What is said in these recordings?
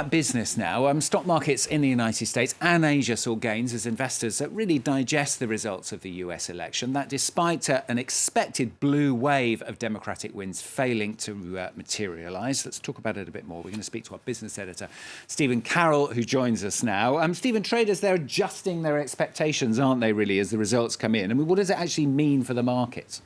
Business now. Stock markets in the United States and Asia saw gains as investors really digest the results of the US election. That despite an expected blue wave of Democratic wins failing to materialise. Let's talk about it a bit more. We're going to speak to our business editor, Stephen Carroll, who joins us now. Stephen, traders, they're adjusting their expectations, aren't they, really, as the results come in? I mean, what does it actually mean for the markets?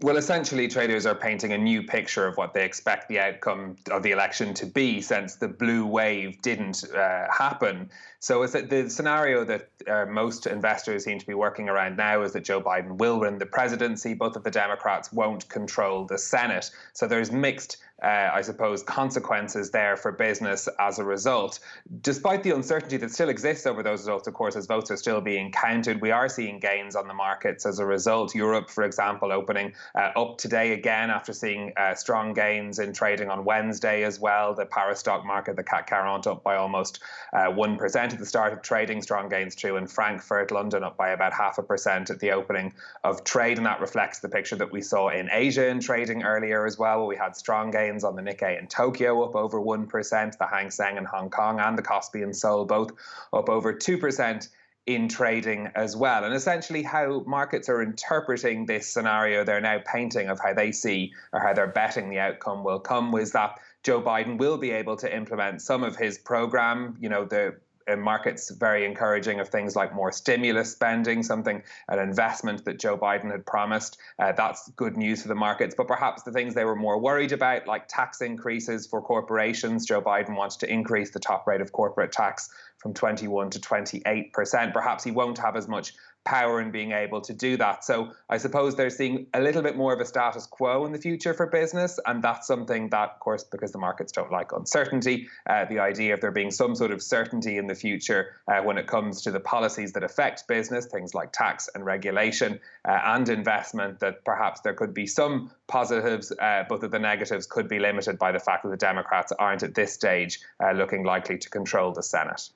Well, essentially, traders are painting a new picture of what they expect the outcome of the election to be, since the blue wave didn't happen. So the scenario that most investors seem to be working around now is that Joe Biden will win the presidency, but that the Democrats won't control the Senate. So there's mixed, I suppose, consequences there for business as a result. Despite the uncertainty that still exists over those results, of course, as votes are still being counted, we are seeing gains on the markets as a result. Europe, for example, opening up today again after seeing strong gains in trading on Wednesday as well. The Paris stock market, the CAC 40, up by almost 1% at the start of trading. Strong gains too in Frankfurt. London up by about 0.5% at the opening of trade, and that reflects the picture that we saw in Asia in trading earlier as well, where we had strong gains on the Nikkei in Tokyo up over 1%, the Hang Seng in Hong Kong and the Kospi in Seoul both up over 2% in trading as well. And essentially how markets are interpreting this scenario they're now painting of how they see, or how they're betting the outcome will come, was that Joe Biden will be able to implement some of his program. You know, the markets very encouraging of things like more stimulus spending, an investment that Joe Biden had promised. That's good news for the markets. But perhaps the things they were more worried about, like tax increases for corporations. Joe Biden wants to increase the top rate of corporate tax from 21 to 28%. Perhaps he won't have as much power in being able to do that. So I suppose they're seeing a little bit more of a status quo in the future for business. And that's something that, of course, because the markets don't like uncertainty, the idea of there being some sort of certainty in the future when it comes to the policies that affect business, things like tax and regulation and investment, that perhaps there could be some positives, but that the negatives could be limited by the fact that the Democrats aren't at this stage looking likely to control the Senate.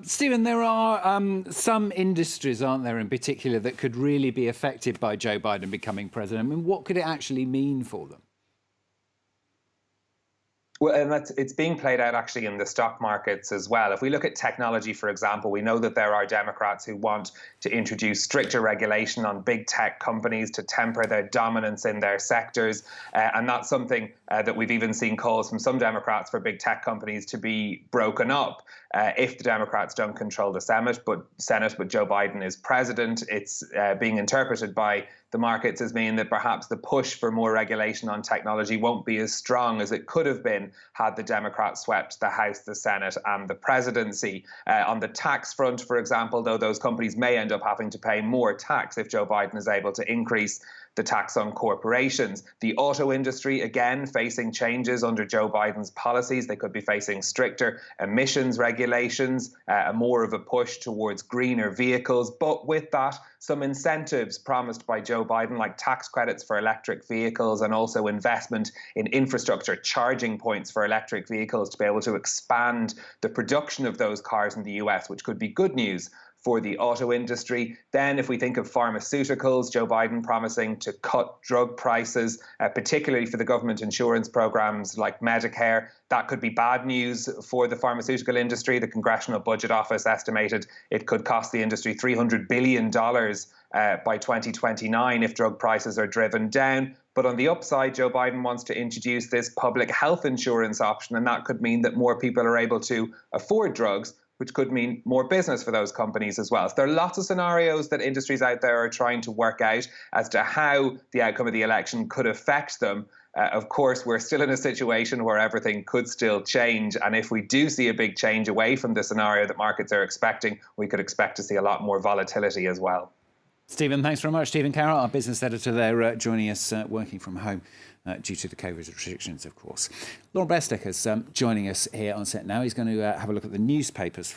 Stephen, there are some industries, aren't there, in particular, that could really be affected by Joe Biden becoming president. I mean, what could it actually mean for them? Well, and it's being played out actually in the stock markets as well. If we look at technology, for example, we know that there are Democrats who want to introduce stricter regulation on big tech companies to temper their dominance in their sectors. And that's something that we've even seen calls from some Democrats for big tech companies to be broken up if the Democrats don't control the Senate, but Joe Biden is president. It's being interpreted by the markets as meaning that perhaps the push for more regulation on technology won't be as strong as it could have been had the Democrats swept the House, the Senate and the presidency. On the tax front, for example, though, those companies may end up having to pay more tax if Joe Biden is able to increase the tax on corporations. The auto industry, again, facing changes under Joe Biden's policies. They could be facing stricter emissions regulations, more of a push towards greener vehicles. But with that, some incentives promised by Joe Biden, like tax credits for electric vehicles and also investment in infrastructure, charging points for electric vehicles to be able to expand the production of those cars in the US, which could be good news for the auto industry. Then if we think of pharmaceuticals, Joe Biden promising to cut drug prices, particularly for the government insurance programs like Medicare. That could be bad news for the pharmaceutical industry. The Congressional Budget Office estimated it could cost the industry $300 billion by 2029 if drug prices are driven down. But on the upside, Joe Biden wants to introduce this public health insurance option, and that could mean that more people are able to afford drugs, which could mean more business for those companies as well. So there are lots of scenarios that industries out there are trying to work out as to how the outcome of the election could affect them. Of course, we're still in a situation where everything could still change. And if we do see a big change away from the scenario that markets are expecting, we could expect to see a lot more volatility as well. Stephen, thanks very much. Stephen Carroll, our business editor there, joining us working from home due to the COVID restrictions, of course. Lauren Besticker's joining us here on set now. He's going to have a look at the newspapers for